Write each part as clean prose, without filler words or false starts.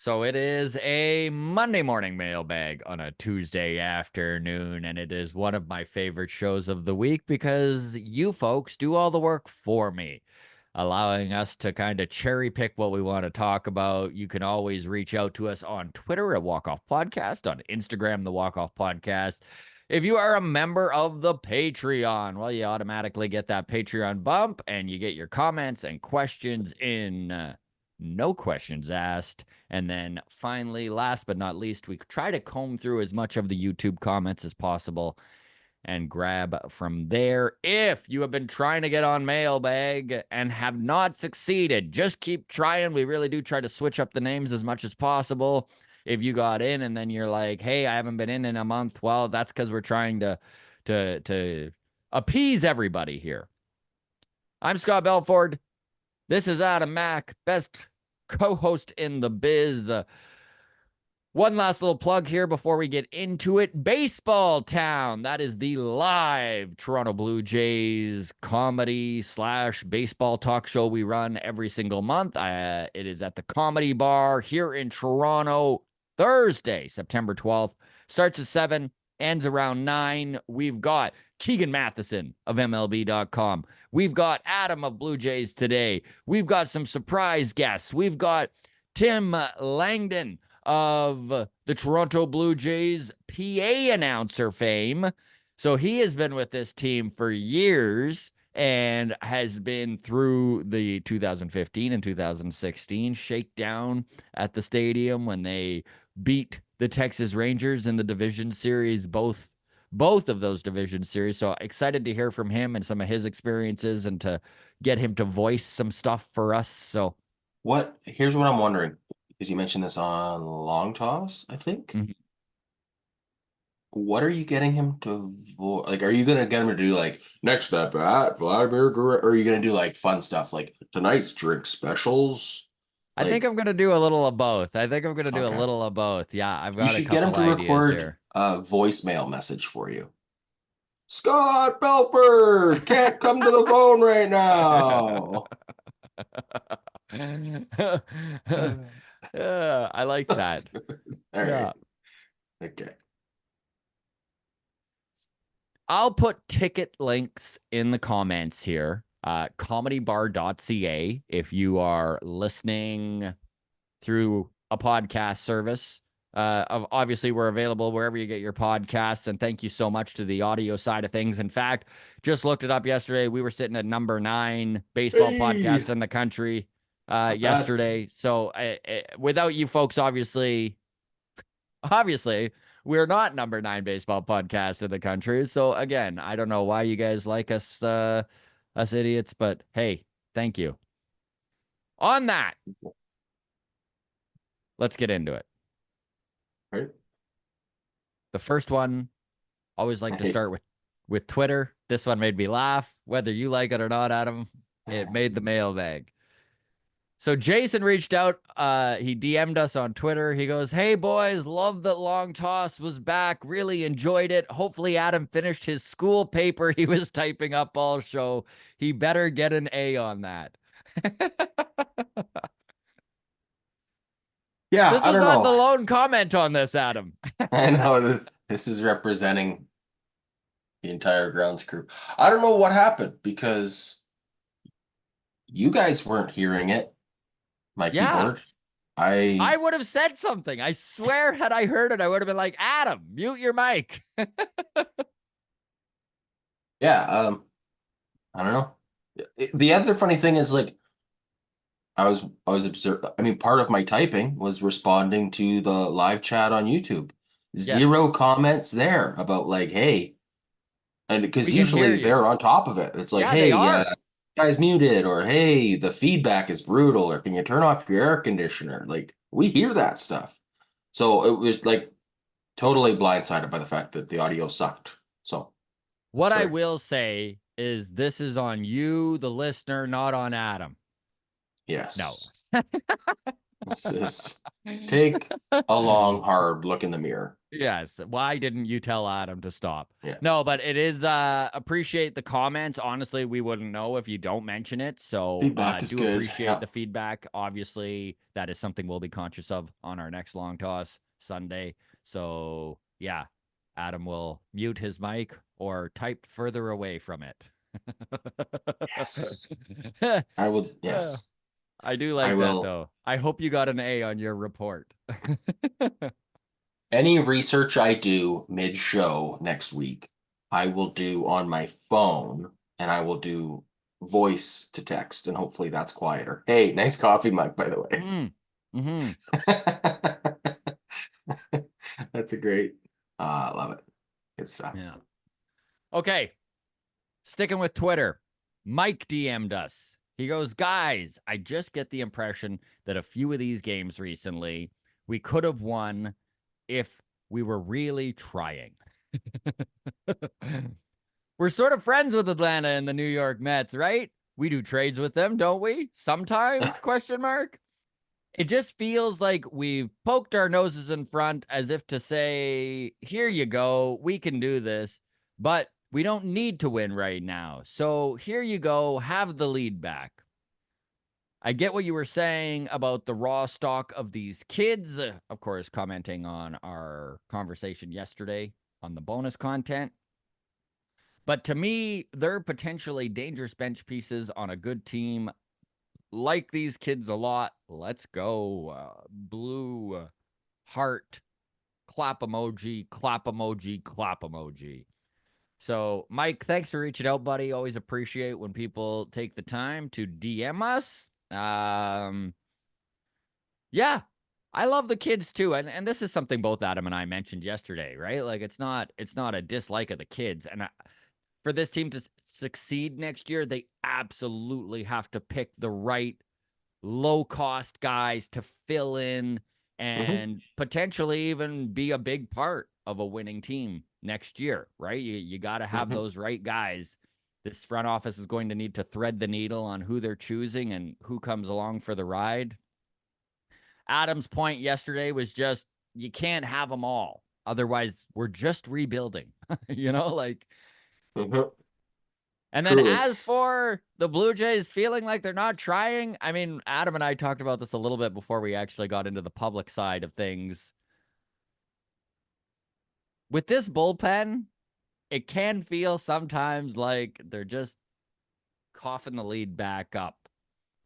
So it is a Monday morning mailbag on a Tuesday afternoon, and it is one of my favorite shows of the week because you folks do all the work for me, allowing us to kind of cherry pick what we want to talk about. You can always reach out to us on Twitter at Walk Off Podcast, on Instagram, the Walk Off Podcast. If you are a member of the Patreon, well, you automatically get that Patreon bump and you get your comments and questions in no questions asked. And then finally, last but not least, we try to comb through as much of the YouTube comments as possible and grab from there. If you have been trying to get on Mailbag and have not succeeded, just keep trying. We really do try to switch up the names as much as possible. If you got in and then you're like, hey, I haven't been in a month, well, that's because we're trying to appease everybody here. I'm Scott Belford. This is Adam Mack, best co-host in the biz. One last little plug here before we get into it. Baseball Town. That is the live Toronto Blue Jays comedy / baseball talk show we run every single month. It is at the Comedy Bar here in Toronto, Thursday, September 12th. Starts at 7, ends around 9. We've got Keegan Matheson of MLB.com. We've got Adam of Blue Jays Today. We've got some surprise guests. We've got Tim Langdon of the Toronto Blue Jays PA announcer fame. So he has been with this team for years and has been through the 2015 and 2016 shakedown at the stadium when they beat the Texas Rangers in the division series, both of those division series. So excited to hear from him and some of his experiences and to get him to voice some stuff for us. So here's what I'm wondering, because you mentioned this on Long Toss, I think. Mhm. What are you getting him to like, are you gonna get him to do like next at bat, Vladimir Guerrero, or are you gonna do like fun stuff like tonight's drink specials? I think Like, I'm gonna do a little of both. okay. Yeah, I've You got a should get him couple to ideas record here. a voicemail message for you. Scott Belford can't come to the phone right now. Yeah, I like that. All Yeah. right. Okay. I'll put ticket links in the comments here. Comedybar.ca if you are listening through a podcast service. Obviously, we're available wherever you get your podcasts. And thank you so much to the audio side of things. In fact, just looked it up yesterday. We were sitting at number 9 baseball Hey, podcast in the country not bad. yesterday. So without you folks, obviously, we're not number 9 baseball podcast in the country. So again, I don't know why you guys like us idiots, but hey, thank you. On that, let's get into it. Right. The first one, always like to Hey. start with Twitter. This one made me laugh. Whether you like it or not, Adam, it made the mailbag. So Jason reached out. He DM'd us on Twitter. He goes, "Hey boys, love that Long Toss was back. Really enjoyed it. Hopefully Adam finished his school paper he was typing up all show. He better get an A on that." Yeah, This I was don't not know. the lone comment on this, Adam. I know this is representing the entire grounds crew. I don't know what happened because you guys weren't hearing it, my Yeah, keyboard. I I would have said something. I swear, had I heard it, I would have been like, Adam, mute your mic. yeah, I don't know. The other funny thing is like I was observed. I mean, part of my typing was responding to the live chat on YouTube. Yes, Zero comments there about like, hey, and because we can hear usually you. they're on top of it. It's like, Yeah, they hey, are. guy's muted, or hey, the feedback is brutal, or can you turn off your air conditioner? Like, we hear that stuff. So it was like totally blindsided by the fact that the audio sucked. So What I sorry. will say is this is on you, the listener, not on Adam. No. Yes. This is take a long, hard look in the mirror. Yes. Why didn't you tell Adam to stop? Yeah. No, but it is appreciate the comments. Honestly, we wouldn't know if you don't mention it. So Feedback is do good. appreciate Yeah. the feedback. Obviously, that is something we'll be conscious of on our next long toss Sunday. So yeah, Adam will mute his mic or type further away from it. Yes. I will. Yes. I do I like that will. though. I hope you got an A on your report. Any research I do mid-show next week, I will do on my phone and I will do voice to text, and hopefully that's quieter. Hey, nice coffee mug, by the way. Mm. Hmm. That's a great. I love it. Good stuff. Yeah. Okay. Sticking with Twitter, Mike DM'd us. He goes, guys, I just get the impression that a few of these games recently we could have won if we were really trying. We're sort of friends with Atlanta and the New York Mets, right? We do trades with them, don't we? Sometimes, question mark. It just feels like we've poked our noses in front as if to say, here you go, we can do this, but we don't need to win right now. So here you go, have the lead back. I get what you were saying about the raw stock of these kids, of course, commenting on our conversation yesterday on the bonus content. But to me, they're potentially dangerous bench pieces on a good team. Like these kids a lot. Let's go. Blue heart, clap emoji, clap emoji, clap emoji. So, Mike, thanks for reaching out, buddy. Always appreciate when people take the time to DM us. Yeah, I love the kids too, and this is something both Adam and I mentioned yesterday, right? Like it's not a dislike of the kids, and for this team to succeed next year, they absolutely have to pick the right low cost guys to fill in Mhm. and potentially even be a big part of a winning team next year, right? You got to have Mhm. those right guys. This front office is going to need to thread the needle on who they're choosing and who comes along for the ride. Adam's point yesterday was just you can't have them all. Otherwise, we're just rebuilding, like. Mhm. And then Truly. as for the Blue Jays feeling like they're not trying, I mean, Adam and I talked about this a little bit before we actually got into the public side of things. With this bullpen, it can feel sometimes like they're just coughing the lead back up.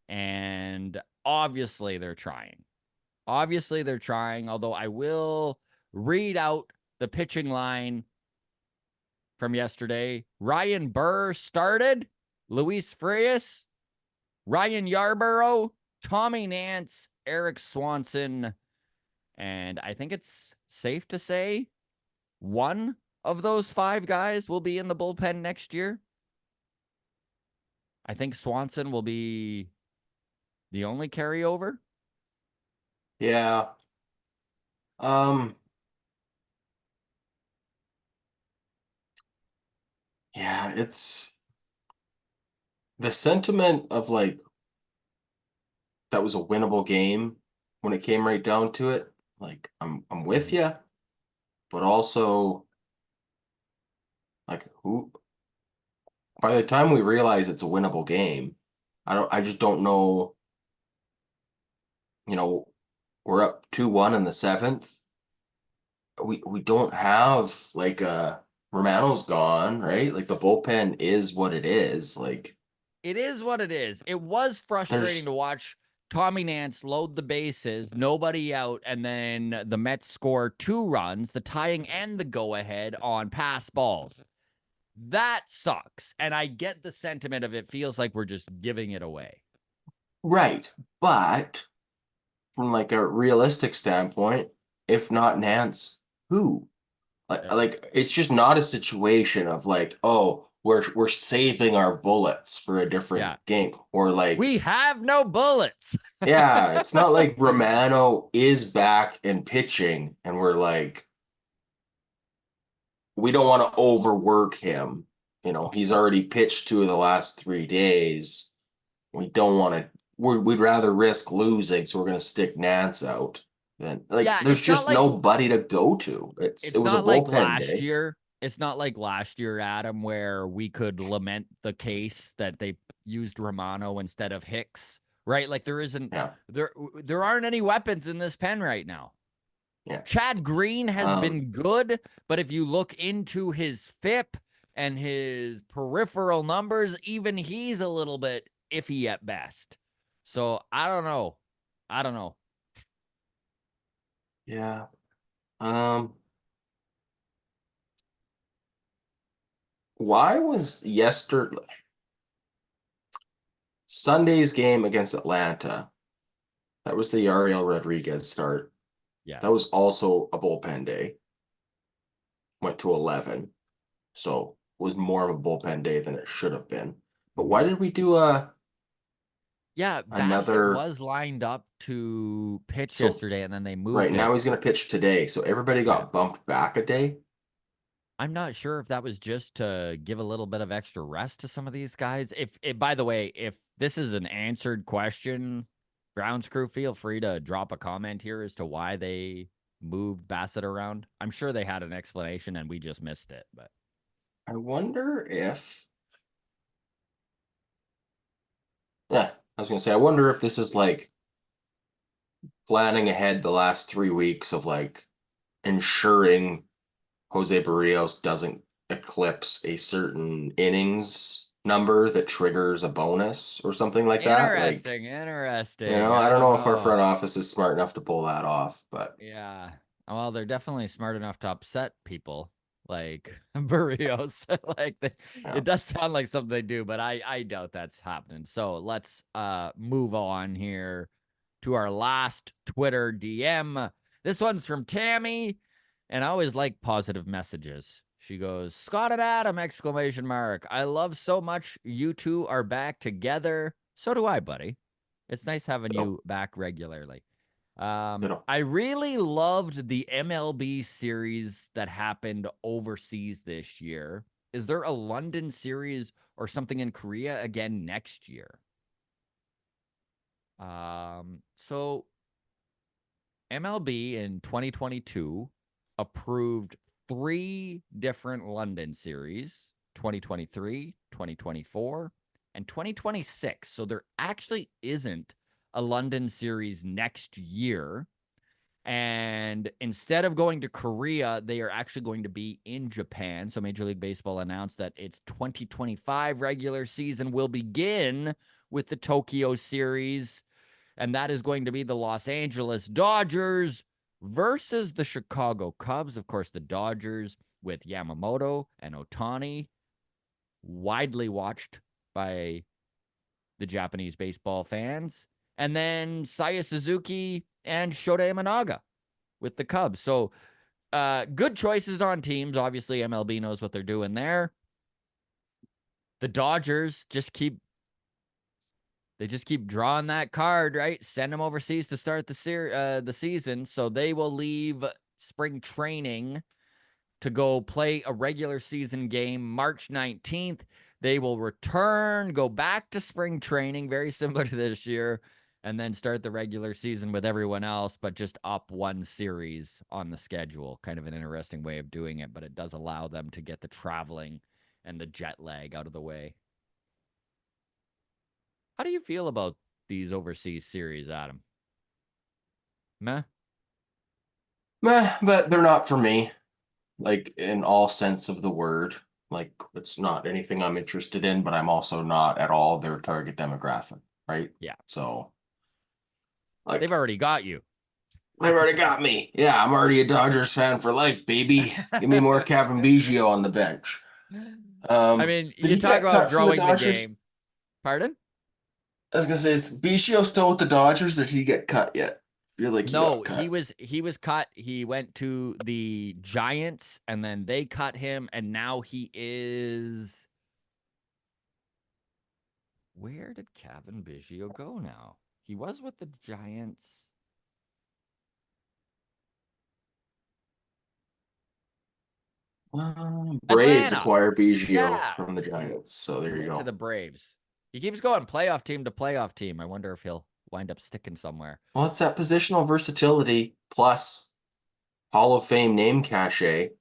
And obviously they're trying. Obviously they're trying, although I will read out the pitching line from yesterday. Ryan Burr started, Luis Frias, Ryan Yarborough, Tommy Nance, Eric Swanson, and I think it's safe to say one of those five guys will be in the bullpen next year. I think Swanson will be the only carryover. Yeah. Um. Yeah. It's the sentiment of like that was a winnable game when it came right down to it. Like I'm with Mhm. you, but also like who by the time we realize it's a winnable game, I just don't know, you know, we're up 2-1 in the seventh. We don't have like Romano's gone, right? Like the bullpen is what it is. Like It is what it is. It was frustrating there's to watch Tommy Nance load the bases, nobody out, and then the Mets score 2 runs, the tying and the go ahead on pass balls. That sucks. And I get the sentiment of it feels like we're just giving it away. right, but from like a realistic standpoint, if not Nance, who? Like, Yeah. like it's just not a situation of like, oh, we're saving our bullets for a different Yeah. game. Or like, We have no bullets. yeah, it's not like Romano is back and pitching, and we're like, we don't want to overwork him. He's already pitched 2 of the last 3 days. We don't want to. We'd rather risk losing, so we're going to stick Nance out. then like Yeah, there's just nobody to go to. It it's was a not like bullpen last day. year. It's not like last year, Adam, where we could lament the case that they used Romano instead of Hicks, right? Like there isn't Yeah, there aren't any weapons in this pen right now. yeah. Chad Green has Um, been good, but if you look into his FIP and his peripheral numbers, even he's a little bit iffy at best. So I don't know. I don't know. yeah. Um, why was Sunday's game against Atlanta? That was the Ariel Rodriguez start. That Yes. was also a bullpen day. Went to 11, so was more of a bullpen day than it should have been. But why Mm-hmm. did we do Yeah, Bassett another? was lined up to pitch So yesterday and then they right moved now it. he's going to pitch today, so everybody Yeah. got bumped back a day. I'm not sure if that was just to give a little bit of extra rest to some of these guys. If by the way, if this is an answered question, grounds crew, feel free to drop a comment here as to why they moved Bassett around. I'm sure they had an explanation and we just missed it, but I wonder if, yeah, I was going to say, I wonder if this is like planning ahead the last 3 weeks of like ensuring Jose Barrios doesn't eclipse a certain innings number that triggers a bonus or something like that. Like, interesting, interesting. I I don't don't know if our know. front office is smart enough to pull that off, but Yeah. Well, they're definitely smart enough to upset people like Barrios. yeah. it does sound like something they do, but I doubt that's happening. So let's move on here to our last Twitter DM. This one's from Tammy, and I always like positive messages. She goes, Scott and Adam, exclamation mark. I love so much you two are back together. So do I, buddy. It's nice having Ditto, you back regularly. ditto. I really loved the MLB series that happened overseas this year. Is there a London series or something in Korea again next year? So MLB in 2022 approved 3 different London series, 2023, 2024, and 2026. So there actually isn't a London series next year. And instead of going to Korea, they are actually going to be in Japan. So Major League Baseball announced that its 2025 regular season will begin with the Tokyo series. And that is going to be the Los Angeles Dodgers versus the Chicago Cubs. Of course, the Dodgers with Yamamoto and Otani, widely watched by the Japanese baseball fans. And then Saya Suzuki and Shota Imanaga with the Cubs. So good choices on teams. Obviously, MLB knows what they're doing there. The Dodgers just keep drawing that card, right? Send them overseas to start the season. So they will leave spring training to go play a regular season game March 19th. They will return, go back to spring training, very similar to this year, and then start the regular season with everyone else, but just up one series on the schedule. Kind of an interesting way of doing it, but it does allow them to get the traveling and the jet lag out of the way. How do you feel about these overseas series, Adam? Meh? Meh, but they're not for me, like in all sense of the word. Like it's not anything I'm interested in, but I'm also not at all their target demographic, right? Yeah. So They've like already got you. they've already got me. Yeah, I'm already a Dodgers fan for life, baby. Give me more Kevin Biggio on the bench. I mean, Did you he talk get about cut from the growing the Dodgers? game. Pardon? I was gonna say, is Biggio still with the Dodgers, or did he get cut yet? I feel like he No, got he cut. was he was cut. He went to the Giants and then they cut him and now he is where did Kevin Biggio go now? He was with the Giants. Braves Atlanta. acquire Biggio Yeah. from the Giants, so there He you went to go. the Braves. He keeps going playoff team to playoff team. I wonder if he'll wind up sticking somewhere. Well, it's that positional versatility plus Hall of Fame name cachet.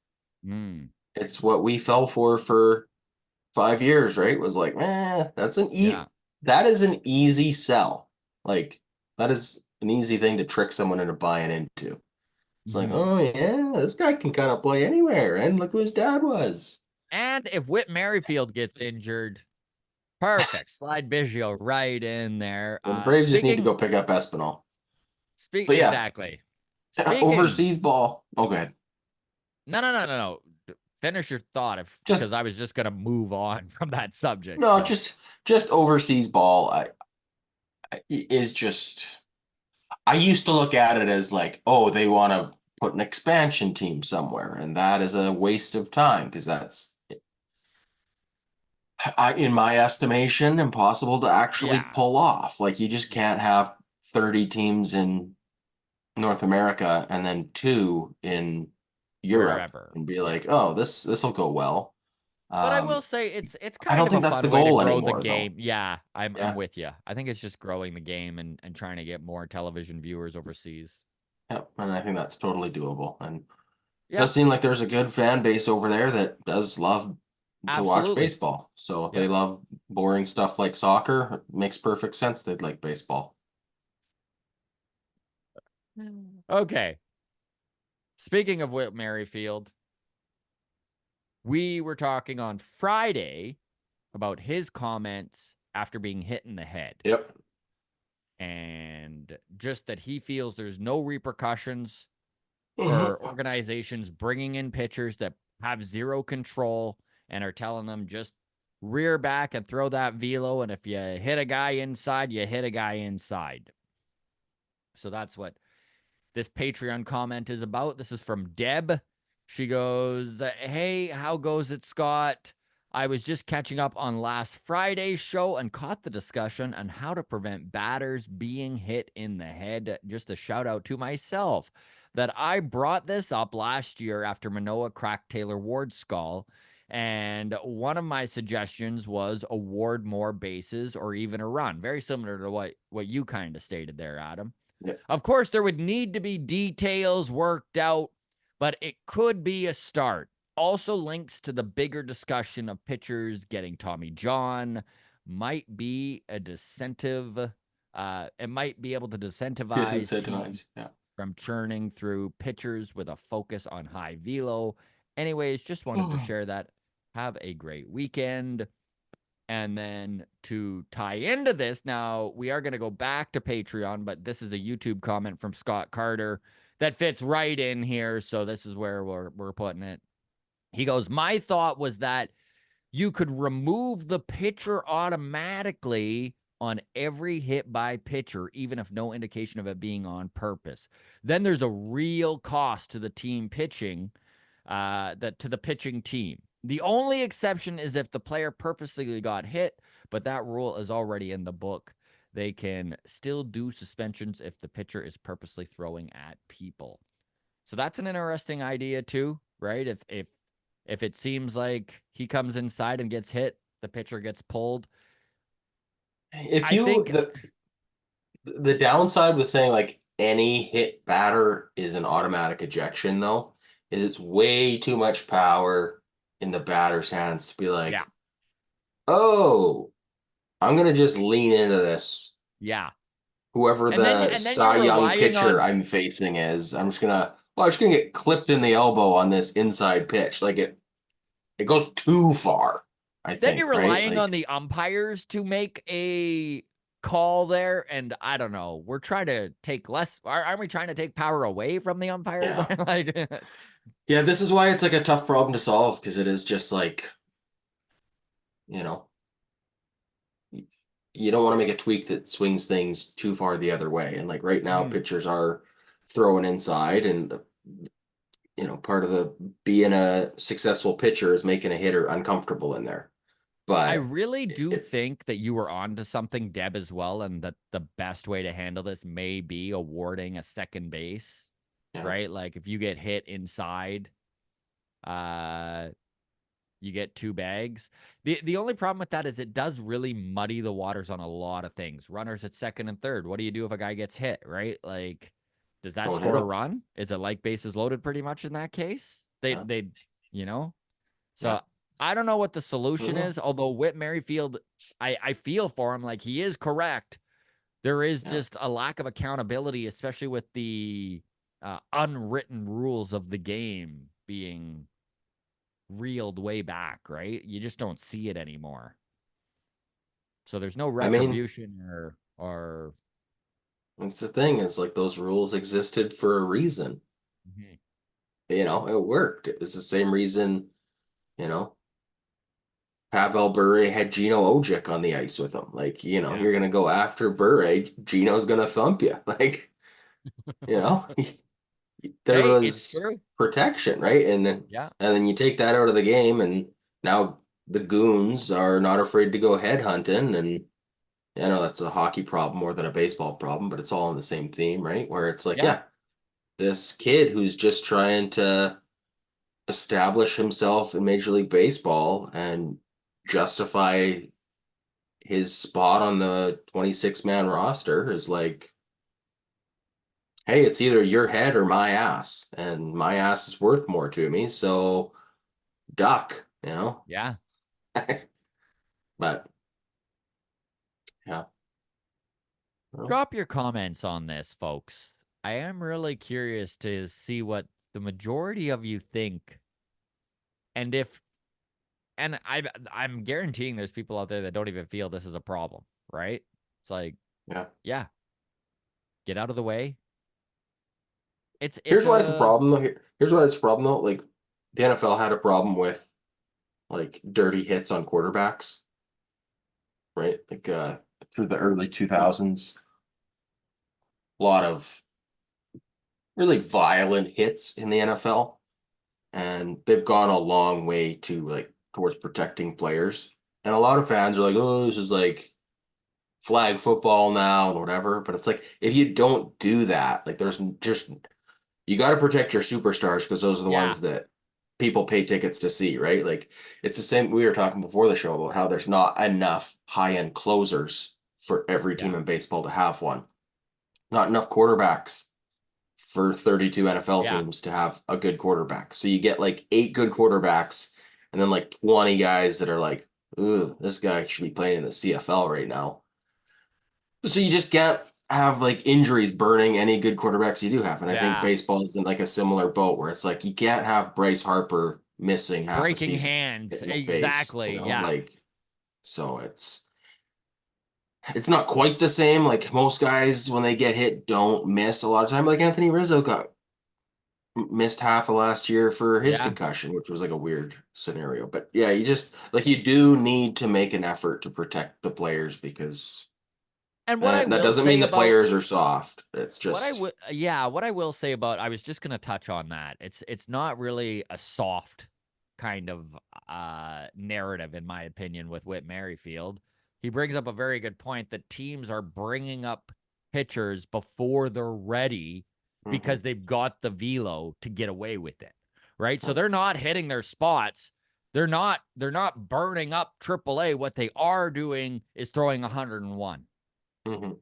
Mm, It's what we fell for 5 years, right? Was like, yeah. that is an easy sell. Like that is an easy thing to trick someone into buying into. It's like, Hmm. oh yeah, this guy can kind of play anywhere, and look who his dad was. And if Whit Merrifield gets injured, perfect. Slide Biggio right in there. The Braves just need to go pick up Espinal. But yeah, Exactly. Speaking, overseas ball. Oh, good. no. Finish your thought, if because Just I was just gonna move on from that subject. no, So just overseas ball. Is just. I used to look at it as like, oh, they want to put an expansion team somewhere, and that is a waste of time because that's, in my estimation, impossible to actually yeah, pull off. Like you just can't have 30 teams in North America and then two in Europe wherever. and be Yeah. like, oh, this will go well. But I will Um, say it's I kind don't of a think that's the fun way to goal grow the anymore, though. game. Yeah, I'm Yeah, with you. I think it's just growing the game and trying to get more television viewers overseas. yep, and I think that's totally doable. And it Yeah, does seem like there's a good fan base over there that does love to watch absolutely. baseball. So if they Yep. love boring stuff like soccer, it makes perfect sense they'd like baseball. Okay. Speaking of Whit Merrifield, we were talking on Friday about his comments after being hit in the head, Yep. and just that he feels there's no repercussions for Mhm. organizations bringing in pitchers that have zero control and are telling them just rear back and throw that velo. And if you hit a guy inside, you hit a guy inside. So that's what this Patreon comment is about. This is from Deb. She goes, "Hey, how goes it, Scott? I was just catching up on last Friday's show and caught the discussion on how to prevent batters being hit in the head. Just a shout out to myself that I brought this up last year after Manoah cracked Taylor Ward's skull. And one of my suggestions was award more bases or even a run, very similar to what you kind of stated there, Adam. Yep. Of course, there would need to be details worked out, but it could be a start. Also links to the bigger discussion of pitchers getting Tommy John might be a disincentive. It might be able to disincentivize teams Disincentivize. Yeah. from churning through pitchers with a focus on high velo. Anyways, just wanted to share that. Have a great weekend. And then to tie into this, now we are going to go back to Patreon, but this is a YouTube comment from Scott Carter that fits right in here. So this is where we're putting it. He goes, "My thought was that you could remove the pitcher automatically on every hit by pitcher, even if no indication of it being on purpose. Then there's a real cost to the team pitching, that to the pitching team. The only exception is if the player purposely got hit, but that rule is already in the book. They can still do suspensions if the pitcher is purposely throwing at people." So that's an interesting idea too, right? If it seems like he comes inside and gets hit, the pitcher gets pulled. If I you think, the downside with saying like any hit batter is an automatic ejection though, is it's way too much power in the batter's hands to be yeah, like, oh, I'm gonna just lean into this. yeah. Whoever the And then you're Cy Young relying pitcher on I'm facing is, I'm just gonna get clipped in the elbow on this inside pitch. Like it goes too far, I then you're think, right? relying on Like, the umpires to make a call there. And I don't know. We're trying to take less. Aren't we trying to take power away from the umpires? yeah. Like, Yeah, this is why it's like a tough problem to solve because it is just like, you know, you don't want to make a tweak that swings things too far the other way. And like right now, mhm. pitchers are throwing inside, and part of the being a successful pitcher is making a hitter uncomfortable in there. I But really do if think that you were onto something, Deb, as well, and that the best way to handle this may be awarding a second base, yeah, right? Like if you get hit inside, uh, you get two bags. The only problem with that is it does really muddy the waters on a lot of things. Runners at second and third. What do you do if a guy gets hit, right? Like, Does that Don't hit score a him. run? Is it like bases loaded pretty much in that case? Yeah. You know? Yeah. So I don't know what the solution Mhm. is, although Whit Merrifield, I feel for him like he is correct. There is Yeah. just a lack of accountability, especially with the unwritten rules of the game being reeled way back, right? You just don't see it anymore. So there's no I mean, retribution or it's the thing is like those rules existed for a reason. Mhm. It worked. It was the same reason, you know, Pavel Bure had Gino Ojic on the ice with him. Like, Yeah. you're gonna go after Bure, Gino's gonna thump you. Like, you know, there Hey, it's was true. protection, right? Yeah. And then you take that out of the game, and now the goons are not afraid to go head hunting. And I know that's a hockey problem more than a baseball problem, but it's all on the same theme, right? Where it's like, Yeah. yeah, this kid who's just trying to establish himself in Major League Baseball and justify his spot on the 26-man roster is like, hey, it's either your head or my ass, and my ass is worth more to me, so duck, you know? Yeah. But yeah. Well, Drop your comments on this, folks. I am really curious to see what the majority of you think. And if and I'm guaranteeing there's people out there that don't even feel this is a problem, right? It's like, yeah. yeah, get out of the way. It's Here's why it's a a problem though. Here's why it's a problem though. Like the NFL had a problem with like dirty hits on quarterbacks, right? Like through the early 2000s, a lot of really violent hits in the NFL, and they've gone a long way to like towards protecting players. And a lot of fans are like, "Oh, this is like flag football now and whatever." But it's like if you don't do that, like there's just you got to protect your superstars because those are the yeah, ones that people pay tickets to see, right? Like it's the same. We were talking before the show about how there's not enough high-end closers for every team yeah, in baseball to have one. Not enough quarterbacks for 32 NFL yeah. teams to have a good quarterback. So you get like 8 good quarterbacks and then like 20 guys that are like, ooh, this guy should be playing in the CFL right now. So you just can't have like injuries burning any good quarterbacks you do have. And I think Yeah. baseball is in like a similar boat where it's like you can't have Bryce Harper missing half a Breaking season hands. hit in the face, Exactly. Yeah. like so it's not quite the same. Like most guys when they get hit don't miss a lot of time. Like Anthony Rizzo got missed half of last year for his Yeah. concussion, which was like a weird scenario. But yeah, you just like you do need to make an effort to protect the players because And what I that will doesn't mean say the about players are soft. It's what I just would yeah, what I will say about I was just gonna touch on that. It's not really a soft kind of narrative, in my opinion, with Whit Merrifield. He brings up a very good point that teams are bringing up pitchers before they're ready mhm, because they've got the velo to get away with it. Right? So mhm, they're not hitting their spots. They're not burning up AAA. What they are doing is throwing 101. mhm,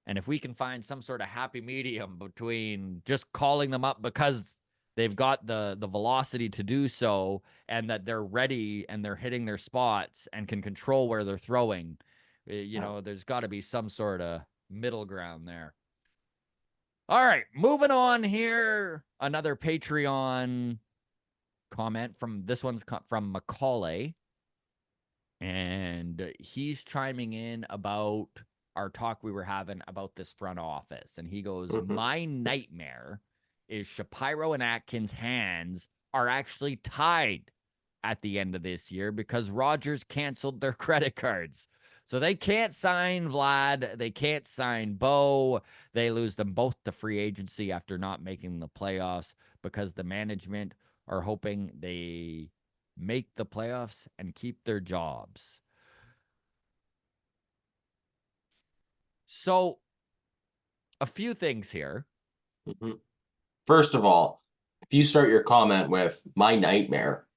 And if we can find some sort of happy medium between just calling them up because they've got the velocity to do so and that they're ready and they're hitting their spots and can control where they're throwing, yeah, there's got to be some sort of middle ground there. All right, moving on here. Another Patreon comment from this one's from Macaulay. And he's chiming in about our talk we were having about this front office. And he goes, mhm, my nightmare is Shapiro and Atkins' hands are actually tied at the end of this year because Rogers canceled their credit cards. So they can't sign Vlad. They can't sign Bo. They lose them both to free agency after not making the playoffs because the management are hoping they make the playoffs and keep their jobs. So, a few things here. mhm. First of all, if you start your comment with "my nightmare,"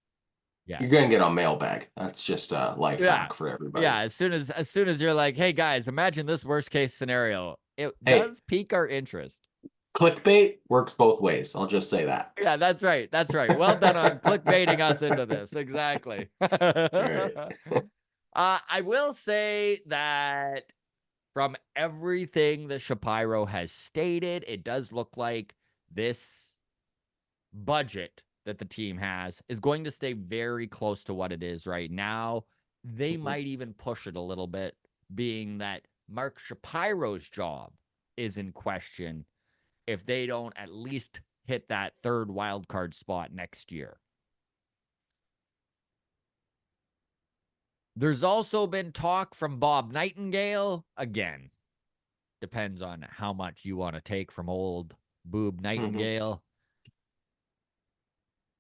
you're Yes. gonna get on mailbag. That's just a life Yeah. hack for Yeah, everybody. as soon as you're like, "Hey guys, imagine this worst case scenario." It Hey, does pique our interest. Clickbait works both ways. I'll just say that. Yeah, that's right. That's right. Well done on clickbaiting us into this. Exactly. Right. I will say that from everything that Shapiro has stated, it does look like this budget that the team has is going to stay very close to what it is right now. They Mhm. might even push it a little bit, being that Mark Shapiro's job is in question if they don't at least hit that third wild card spot next year. There's also been talk from Bob Nightingale. Again, depends on how much you want to take from old Boob Mhm. Nightingale.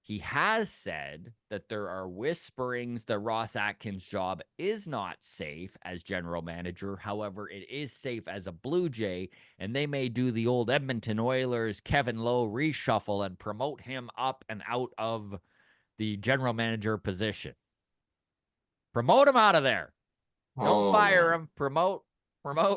He has said that there are whisperings that Ross Atkins' job is not safe as general manager. However, it is safe as a Blue Jay, and they may do the old Edmonton Oilers Kevin Lowe reshuffle and promote him up and out of the general manager position. Promote him out of there. Don't Oh fire man. him. Promote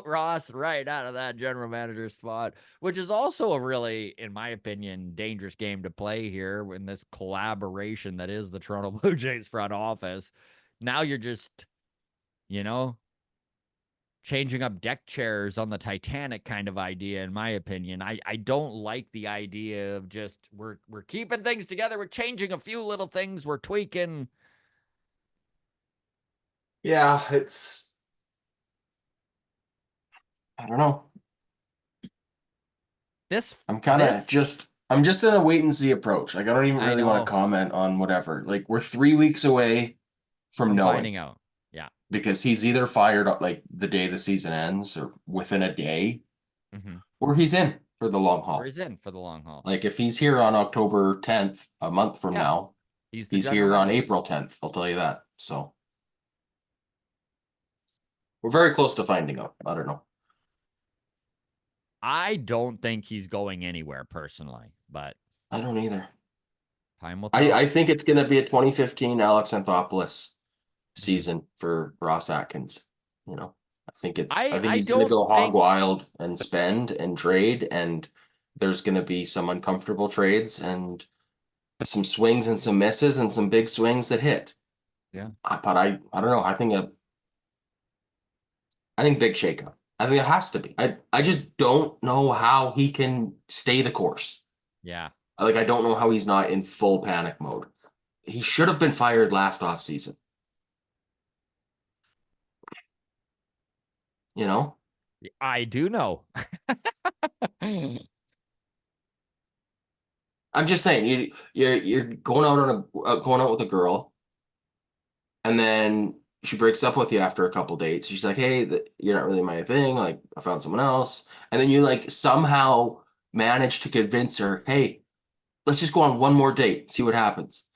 Ross right out of that general manager spot, which is also a really, in my opinion, dangerous game to play here in this collaboration that is the Toronto Blue Jays front office. Now you're just, you know, changing up deck chairs on the Titanic kind of idea, in my opinion. I don't like the idea of just we're keeping things together, we're changing a few little things, we're tweaking. Yeah, it's I don't know. This I'm I'm just in a wait and see approach. Like I don't even I really want know to comment on whatever. Like we're 3 weeks away from from knowing finding out. Yeah. because he's either fired like the day the season ends or within a day, Mm-hmm. or he's in for the long Or haul. he's in for the long haul. Like if he's here on October 10th, a month from Yeah. now, He's the he's general here on manager. April 10th. I'll tell you that. So we're very close to finding out. I don't know. I don't think he's going anywhere personally, but I don't either. time will tell. I think it's going to be a 2015 Alex Anthopoulos Mhm. season for Ross Atkins. You know, I think I he's going to don't go hog think wild and spend and trade, and there's going to be some uncomfortable trades and some swings and some misses and some big swings that hit. yeah. But I don't know. I think big shakeup. I think it has to be. I just don't know how he can stay the course. Yeah. Like I don't know how he's not in full panic mode. He should have been fired last off season. You know, I do know. I'm just saying you're going out on going out with a girl, and then she breaks up with you after a couple dates. She's like, "Hey, you're not really my thing. Like, I found someone else," and then you like somehow manage to convince her, "Hey, let's just go on one more date, see what happens."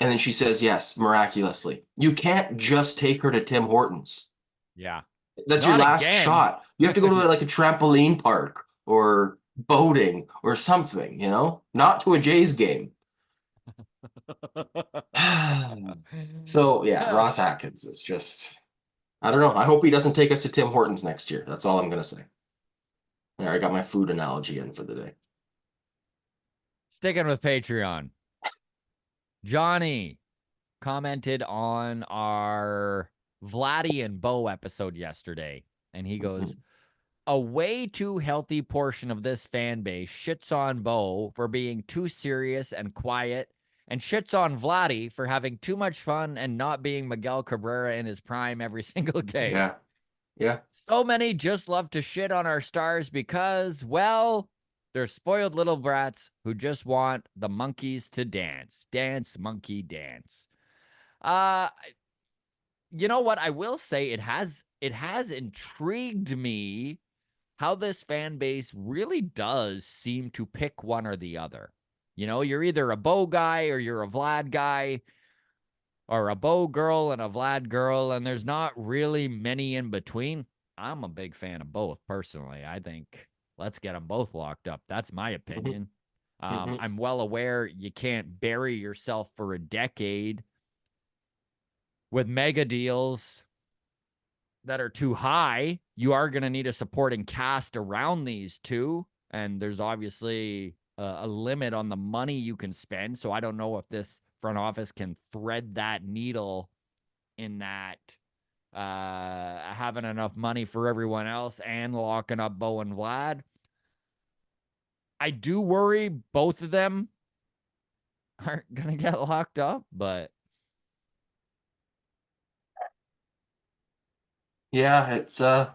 And then she says yes, miraculously. You can't just take her to Tim Hortons. Yeah. That's your Not last again. shot. You have to go to like a trampoline park or boating or something, not to a Jays game. So yeah, Ross Atkins is just I don't know. I hope he doesn't take us to Tim Hortons next year. That's all I'm gonna say. There, I got my food analogy in for the day. Sticking with Patreon. Johnny commented on our Vladdy and Bo episode yesterday, and he goes, Mhm. a way too healthy portion of this fan base shits on Bo for being too serious and quiet, and shits on Vladdy for having too much fun and not being Miguel Cabrera in his prime every single game. Yeah, yeah. So many just love to shit on our stars because, well, they're spoiled little brats who just want the monkeys to dance. Dance, monkey, dance. Uh, you know what? I will say it has intrigued me how this fan base really does seem to pick one or the other. You know, you're either a Bo guy or you're a Vlad guy, or a Bo girl and a Vlad girl, and there's not really many in between. I'm a big fan of both personally. I think let's get them both locked up. That's my Mhm, opinion. mhm. I'm well aware you can't bury yourself for a decade with mega deals that are too high. You are going to need a supporting cast around these two. and there's obviously a limit on the money you can spend. So I don't know if this front office can thread that needle in that having enough money for everyone else and locking up Bo and Vlad. I do worry both of them aren't gonna get locked up, but Yeah, it's I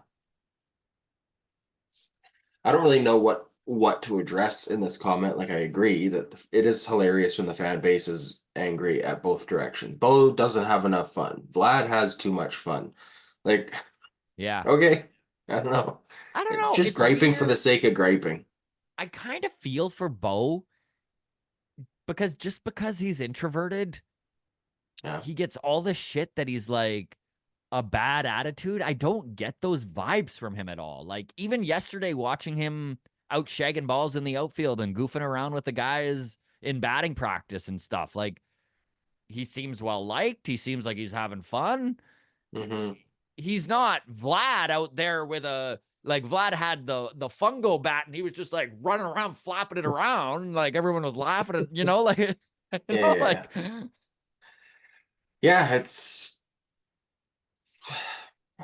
don't really know what to address in this comment. Like, I agree that it is hilarious when the fan base is angry at both directions. Bo doesn't have enough fun. Vlad has too much fun. Like, yeah. okay, I don't know. I don't It's know. just It's griping for weird. the sake of griping. I kind of feel for Bo because just because he's introverted, Yeah. he gets all the shit that he's like a bad attitude. I don't get those vibes from him at all. Like even yesterday watching him out shagging balls in the outfield and goofing around with the guys in batting practice and stuff. Like he seems well liked. He seems like he's having fun. Hmm. He's not Vlad out there with a like Vlad had the fungo bat and he was just like running around flapping it around like everyone was laughing at like Yeah, yeah, yeah. like Yeah, it's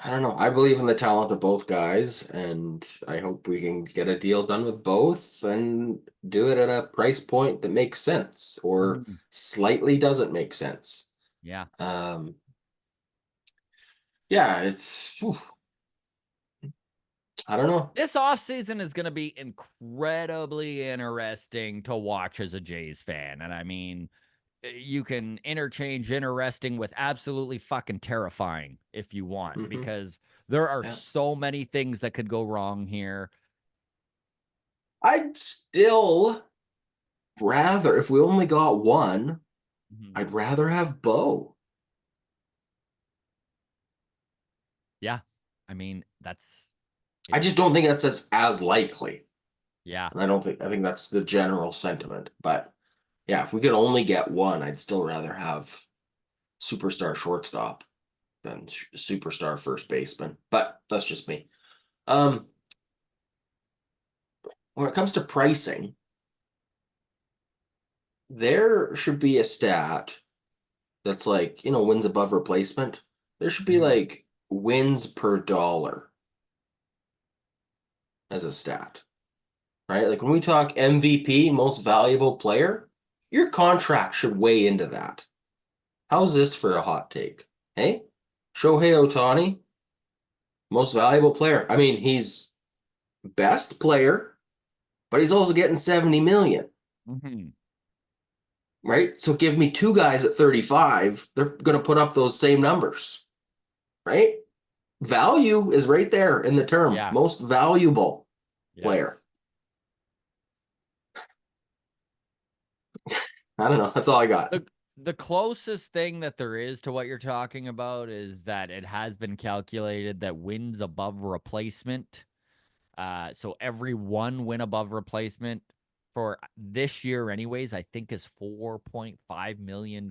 I don't know. I believe in the talent of both guys, and I hope we can get a deal done with both and do it at a price point that makes sense or Mhm. slightly doesn't make sense. Yeah. Um, yeah, I don't know. This offseason is going to be incredibly interesting to watch as a Jays fan. And I mean, you can interchange interesting with absolutely fucking terrifying if you want, Hmm. because there are Yeah. so many things that could go wrong here. I'd still rather, if we only got one, Mhm. I'd rather have Bo. Yeah. I mean, that's I it. just don't think that's as likely. Yeah. And I think that's the general sentiment. But yeah, if we could only get one, I'd still rather have superstar shortstop than superstar first baseman. But that's just me. Um, when it comes to pricing, there should be a stat that's like, wins above replacement. There should be Mhm. like wins per dollar as a stat, right? Like when we talk MVP, most valuable player, your contract should weigh into that. How's this for a hot take? Hey, Shohei Ohtani, most valuable player. I mean, he's best player, but he's also getting 70 million, Mhm. right? So give me two guys at 35, they're going to put up those same numbers, right? Value is right there in the term, Yeah. most valuable Yes. player. I don't know. That's all I got. The closest thing that there is to what you're talking about is that it has been calculated that wins above replacement. So every one win above replacement for this year, anyways, I think is $4.5 million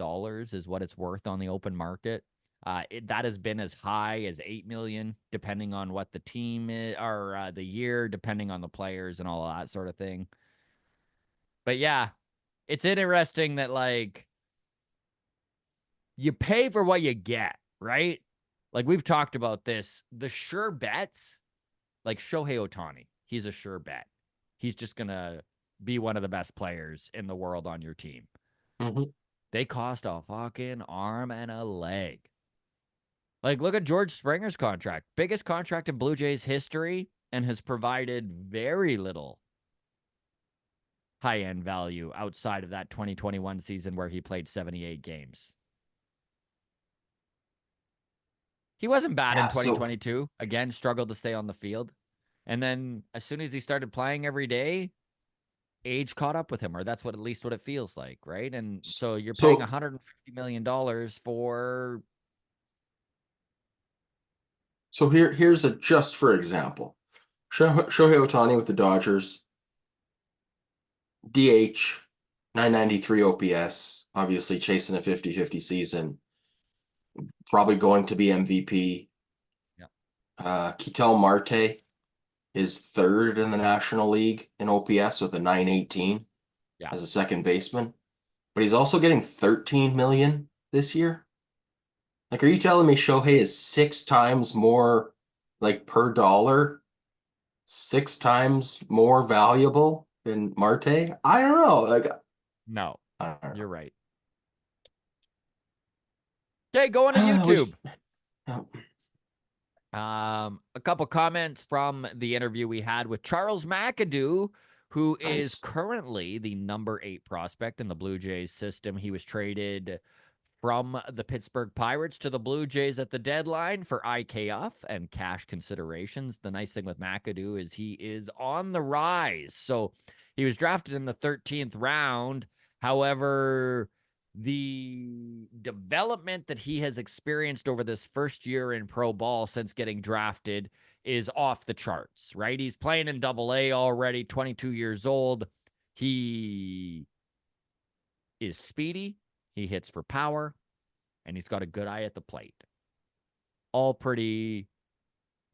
is what it's worth on the open market. That has been as high as 8 million, depending on what the team is or the year, depending on the players and all of that sort of thing. But yeah, it's interesting that like you pay for what you get, right? Like we've talked about this. The sure bets, like Shohei Ohtani, he's a sure bet. He's just gonna be one of the best players in the world on your team. Mm-hmm. They cost a fucking arm and a leg. Like, look at George Springer's contract, biggest contract in Blue Jays history, and has provided very little high end value outside of that 2021 season where he played 78 games. He wasn't bad in Yeah, so 2022. Again, struggled to stay on the field. And then as soon as he started playing every day, age caught up with him, or that's what at least what it feels like, right? And so you're paying so $150 million for here's a just for example. Shohei Ohtani with the Dodgers, DH, 993 OPS, obviously chasing a 50-50 season, probably going to be MVP. yeah. Ketel Marte, is third in the National League in OPS with a 918 Yeah. as a second baseman, but he's also getting 13 million this year. Like, are you telling me Shohei is 6 times more, like per dollar, 6 times more valuable than Marte? I don't know. Like, No, I don't you're right. Okay, going to know. YouTube. Oh, A couple comments from the interview we had with Charles McAdoo, who is nice. currently the number 8 prospect in the Blue Jays system. He was traded from the Pittsburgh Pirates to the Blue Jays at the deadline for IKF and cash considerations. The nice thing with McAdoo is he is on the rise. So he was drafted in the 13th round. However, the development that he has experienced over this first year in pro ball since getting drafted is off the charts, right? He's playing in AA already, 22 years old. He is speedy. He hits for power, and he's got a good eye at the plate. All pretty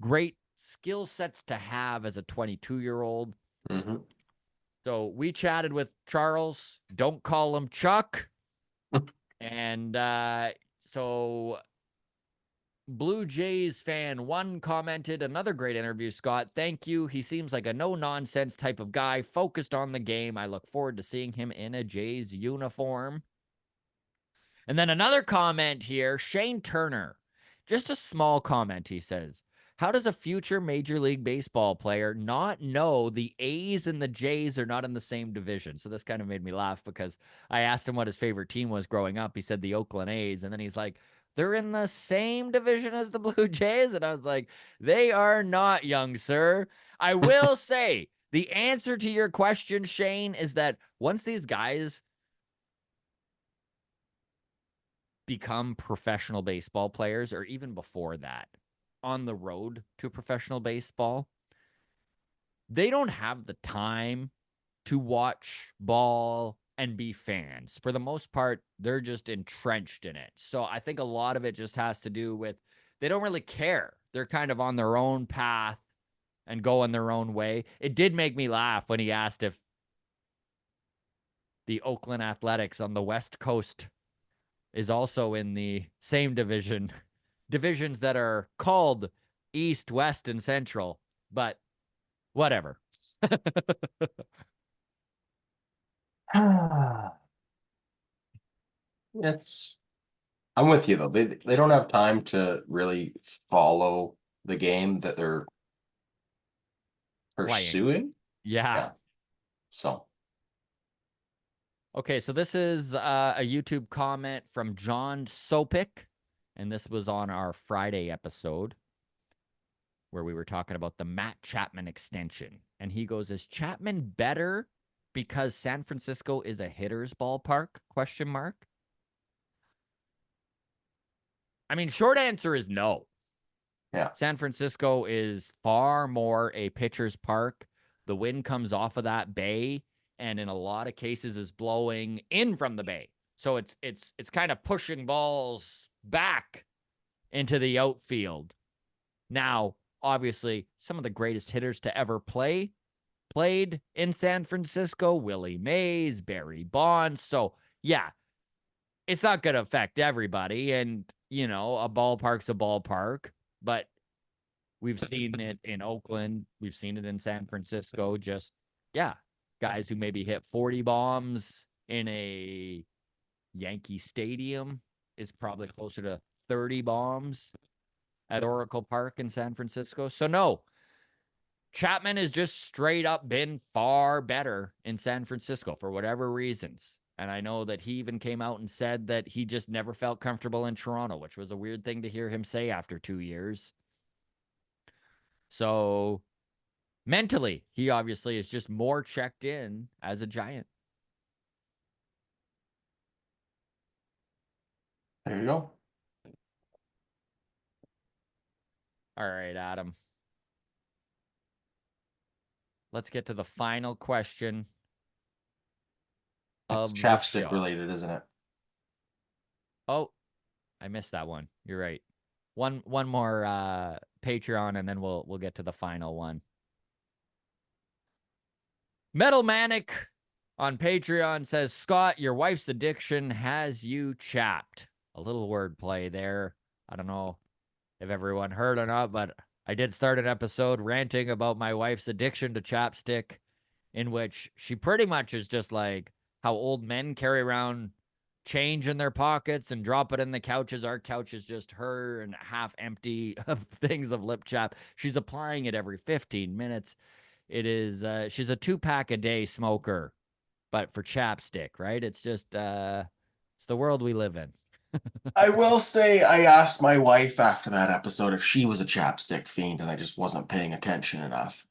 great skill sets to have as a 22-year-old. Mm-hmm. So we chatted with Charles. Don't call him Chuck. And so Blue Jays fan 1 commented, another great interview, Scott. Thank you. He seems like a no-nonsense type of guy, focused on the game. I look forward to seeing him in a Jays uniform. And then another comment here, Shane Turner. Just a small comment, he says. How does a future Major League Baseball player not know the A's and the Jays are not in the same division? So this kind of made me laugh because I asked him what his favorite team was growing up. He said the Oakland A's. And then he's like, they're in the same division as the Blue Jays? And I was like, they are not, young sir. I will say the answer to your question, Shane, is that once these guys become professional baseball players, or even before that, on the road to professional baseball, they don't have the time to watch ball and be fans. For the most part, they're just entrenched in it. So I think a lot of it just has to do with they don't really care. They're kind of on their own path and going their own way. It did make me laugh when he asked if the Oakland Athletics on the West Coast is also in the same divisions that are called East, West, and Central, but whatever. It's I'm with you though. They don't have time to really follow the game that they're Playing. pursuing. Yeah. Yeah. So Okay, so this is a YouTube comment from John Sopik, and this was on our Friday episode where we were talking about the Matt Chapman extension. And he goes, is Chapman better because San Francisco is a hitter's ballpark? Question mark. I mean, short answer is no. yeah. San Francisco is far more a pitcher's park. The wind comes off of that bay, and in a lot of cases is blowing in from the bay. So it's kind of pushing balls back into the outfield. Now, obviously, some of the greatest hitters to ever played in San Francisco, Willie Mays, Barry Bonds. So, yeah, it's not going to affect everybody. And, a ballpark's a ballpark, but we've seen it in Oakland. We've seen it in San Francisco. Just, yeah, guys who maybe hit 40 bombs in a Yankee Stadium is probably closer to 30 bombs at Oracle Park in San Francisco. So, no, Chapman has just straight up been far better in San Francisco for whatever reasons. And I know that he even came out and said that he just never felt comfortable in Toronto, which was a weird thing to hear him say after 2 years. So mentally, he obviously is just more checked in as a Giant. There you go. All right, Adam. Let's get to the final question It's of the chapstick show. related, isn't it? Oh, I missed that one. You're right. One more Patreon, and then we'll get to the final one. Metal Manic on Patreon says, Scott, your wife's addiction has you chapped. A little wordplay there. I don't know if everyone heard or not, but I did start an episode ranting about my wife's addiction to chapstick, in which she pretty much is just like how old men carry around change in their pockets and drop it in the couches. Our couch is just her and half empty of things of lip chap. She's applying it every 15 minutes. It is she's a 2-pack a day smoker, but for chapstick, right? It's just it's the world we live in. I will say I asked my wife after that episode if she was a chapstick fiend, and I just wasn't paying attention enough.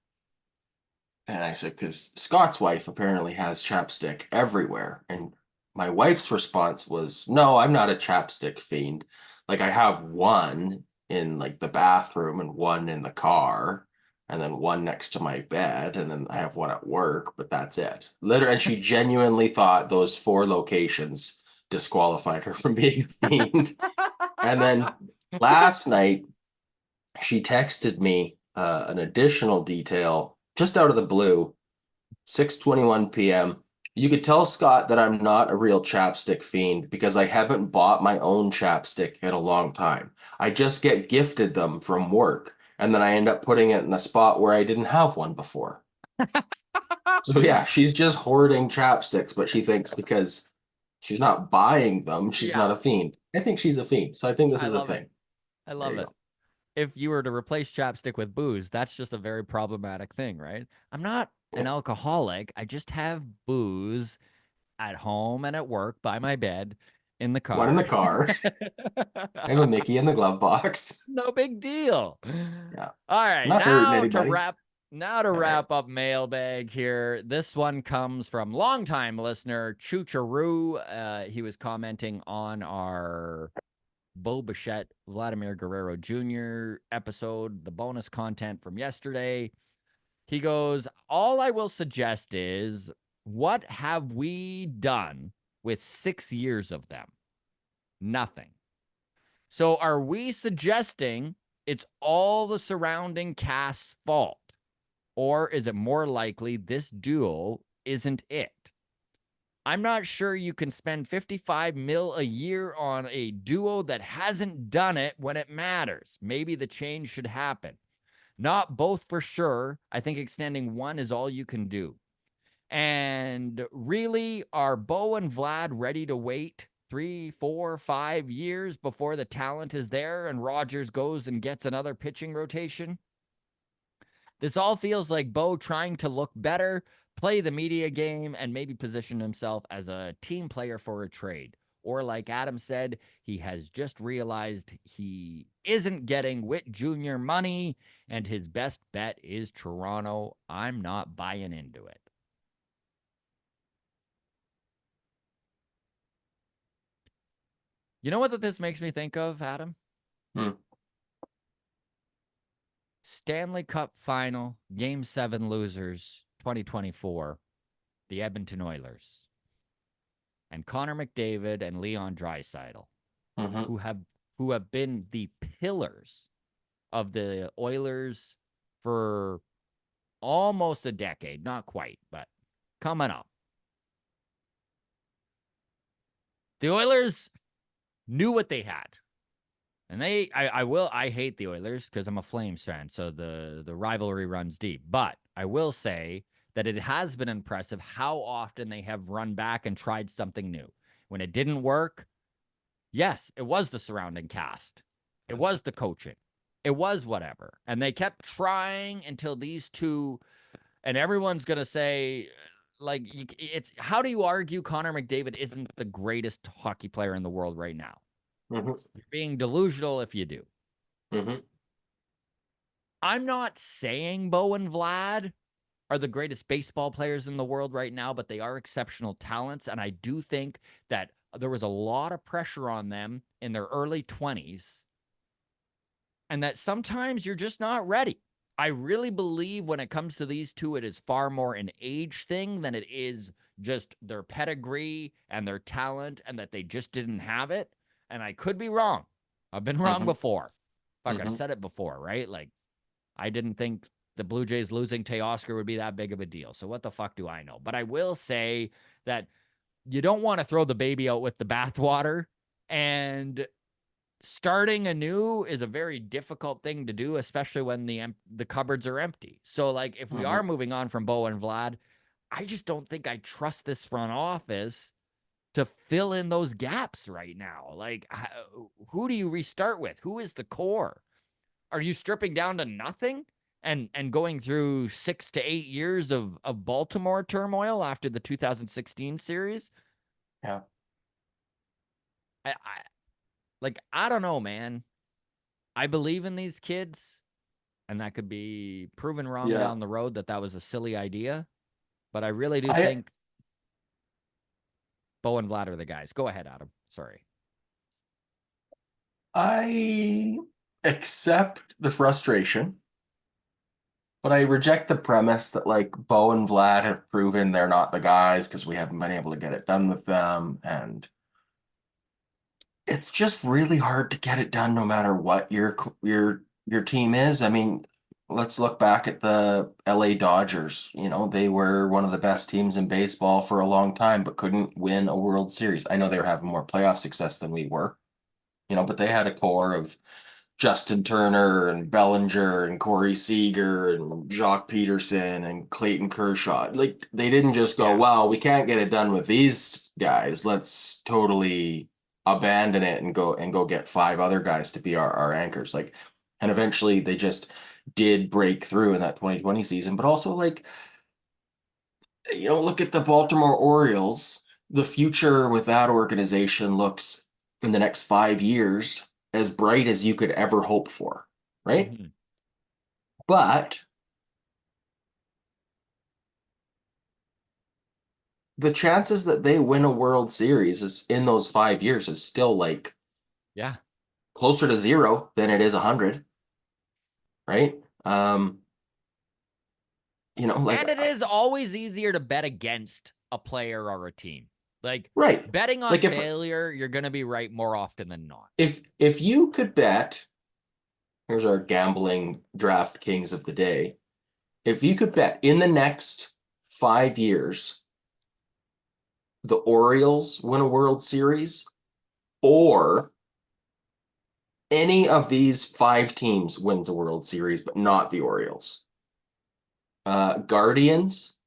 And I said, because Scott's wife apparently has chapstick everywhere. And my wife's response was, no, I'm not a chapstick fiend. Like, I have one in like the bathroom and one in the car, and then one next to my bed, and then I have one at work, but that's it. Literally, and she genuinely thought those 4 locations disqualified her from being a fiend. And then last night, she texted me an additional detail just out of the blue, 6:21 p.m. You could tell Scott that I'm not a real chapstick fiend because I haven't bought my own chapstick in a long time. I just get gifted them from work, and then I end up putting it in a spot where I didn't have one before. So yeah, she's just hoarding chapsticks, but she thinks because she's not buying them, she's Yeah, not a fiend. I think she's a fiend, so I think this I is a love it. thing. I There love you it. go. If you were to replace chapstick with booze, that's just a very problematic thing, right? I'm not an Yeah. alcoholic. I just have booze at home and at work by my bed in the One in car. the car. I have a Mickey in the glove box. No big deal. Yeah. All right, Not hurting anybody. now to All right. wrap up mailbag here. This one comes from longtime listener Chucharu. He was commenting on our Bo Bichette, Vladimir Guerrero Jr. episode, the bonus content from yesterday. He goes, all I will suggest is, what have we done with 6 years of them? Nothing. So are we suggesting it's all the surrounding cast's fault? Or is it more likely this duo isn't it? I'm not sure you can spend 55 mil a year on a duo that hasn't done it when it matters. Maybe the change should happen. Not both for sure. I think extending one is all you can do. And really, are Bo and Vlad ready to wait 3, 4, 5 years before the talent is there and Rogers goes and gets another pitching rotation? This all feels like Bo trying to look better, play the media game, and maybe position himself as a team player for a trade. Or, like Adam said, he has just realized he isn't getting Witt Jr. money, and his best bet is Toronto. I'm not buying into it. You know what this makes me think of, Adam? Hmm. Stanley Cup final, Game 7 losers, 2024, the Edmonton Oilers, and Connor McDavid and Leon Draisaitl, Mm-hmm. who have who have been the pillars of the Oilers for almost a decade, not quite, but coming up. The Oilers knew what they had. And I hate the Oilers because I'm a Flames fan, so the rivalry runs deep. But I will say that it has been impressive how often they have run back and tried something new. When it didn't work, yes, it was the surrounding cast. It was the coaching. It was whatever. And they kept trying until these two, and everyone's going to say, like, it's how do you argue Connor McDavid isn't the greatest hockey player in the world right now? Mm-hmm. You're being delusional if you do. Mm-hmm. I'm not saying Bo and Vlad are the greatest baseball players in the world right now, but they are exceptional talents. And I do think that there was a lot of pressure on them in their early 20s, and that sometimes you're just not ready. I really believe when it comes to these two, it is far more an age thing than it is just their pedigree and their talent, and that they just didn't have it. And I could be wrong. I've been wrong Mm-hmm. before. Fuck, I've Mm-hmm. said it before, right? Like, I didn't think the Blue Jays losing Teoscar would be that big of a deal. So what the fuck do I know? But I will say that you don't want to throw the baby out with the bathwater, and starting anew is a very difficult thing to do, especially when the cupboards are empty. So like if we are Mhm. moving on from Bo and Vlad, I just don't think I trust this front office to fill in those gaps right now. Like, who do you restart with? Who is the core? Are you stripping down to nothing and going through 6 to 8 years of Baltimore turmoil after the 2016 series? Yeah. I don't know, man. I believe in these kids, and that could be proven wrong Yeah. down the road that was a silly idea. But I really do I think Bo and Vlad are the guys. Go ahead, Adam. Sorry. I accept the frustration, but I reject the premise that like Bo and Vlad have proven they're not the guys because we haven't been able to get it done with them. And it's just really hard to get it done no matter what your team is. I mean, let's look back at the LA Dodgers. You know, they were one of the best teams in baseball for a long time, but couldn't win a World Series. I know they were having more playoff success than we were, you know, but they had a core of Justin Turner and Bellinger and Corey Seager and Jock Peterson and Clayton Kershaw. Like they didn't just go, Yeah. well, we can't get it done with these guys. Let's totally abandon it and go get five other guys to be our anchors. Like, and eventually they just did break through in that 2020 season. But also like, you know, look at the Baltimore Orioles. The future with that organization looks in the next 5 years as bright as you could ever hope for, right? Mm-hmm. But the chances that they win a World Series is in those 5 years is still like Yeah. closer to zero than it is 100, right? Um, you know, like And it is always easier to bet against a player or a team. Like right. betting on Like failure, you're going to be right more often than not. if you could bet, here's our gambling draft kings of the day. If you could bet in the next 5 years, the Orioles win a World Series, or any of these five teams wins a World Series, but not the Orioles. Guardians,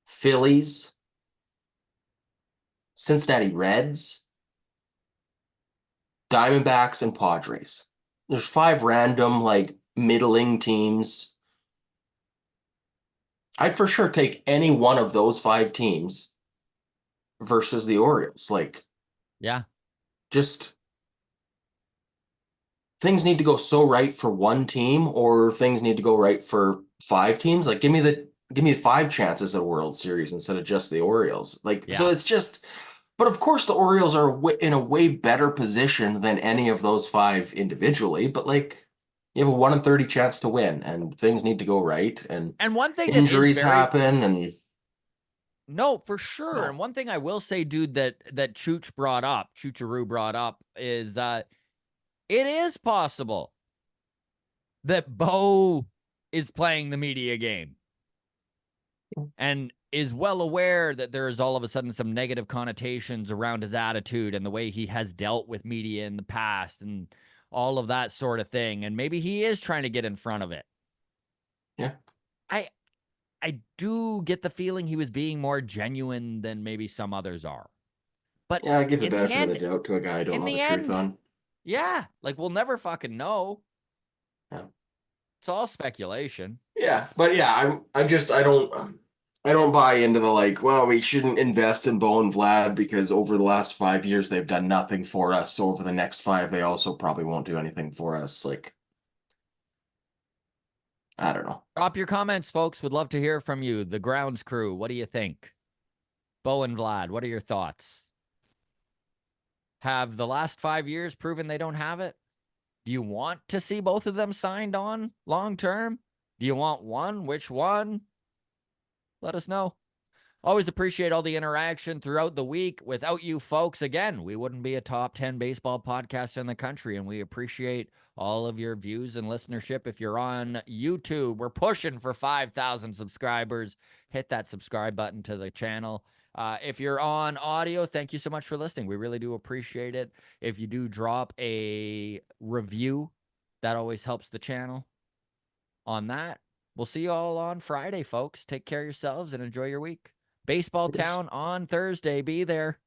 Phillies, Cincinnati Reds, Diamondbacks, and Padres. There's five random, like, middling teams. I'd for sure take any one of those five teams versus the Orioles. Like, Yeah. just things need to go so right for one team, or things need to go right for five teams. Like, give me five chances at a World Series instead of just the Orioles. Like, so Yeah. it's just, but of course the Orioles are in a way better position than any of those five individually. But like, you have a 1 in 30 chance to win, and things need to go right, and And one thing that is injuries very happen, and no, for sure. And no, one thing I will say, dude, that Choocheroo brought up is it is possible that Bo is playing the media game and is well aware that there is all of a sudden some negative connotations around his attitude and the way he has dealt with media in the past and all of that sort of thing. And maybe he is trying to get in front of it. yeah, I I do get the feeling he was being more genuine than maybe some others are. But yeah, I give the in the benefit of the end, doubt to a guy I don't in know the the truth end, on. yeah, like we'll never fucking know. Yeah. It's all speculation. Yeah, but yeah, I don't buy into the like, well, we shouldn't invest in Bo and Vlad because over the last 5 years they've done nothing for us. So over the next five, they also probably won't do anything for us. Like, I don't know. Drop your comments, folks. Would love to hear from you. The grounds crew, what do you think? Bo and Vlad, what are your thoughts? Have the last 5 years proven they don't have it? Do you want to see both of them signed on long term? Do you want one? Which one? Let us know. Always appreciate all the interaction throughout the week. Without you folks, again, we wouldn't be a top 10 baseball podcast in the country. And we appreciate all of your views and listenership. If you're on YouTube, we're pushing for 5,000 subscribers. Hit that subscribe button to the channel. If you're on audio, thank you so much for listening. We really do appreciate it. If you do drop a review, that always helps the channel. On that, we'll see you all on Friday, folks. Take care of yourselves and enjoy your week. Baseball Yes. Town on Thursday. Be there.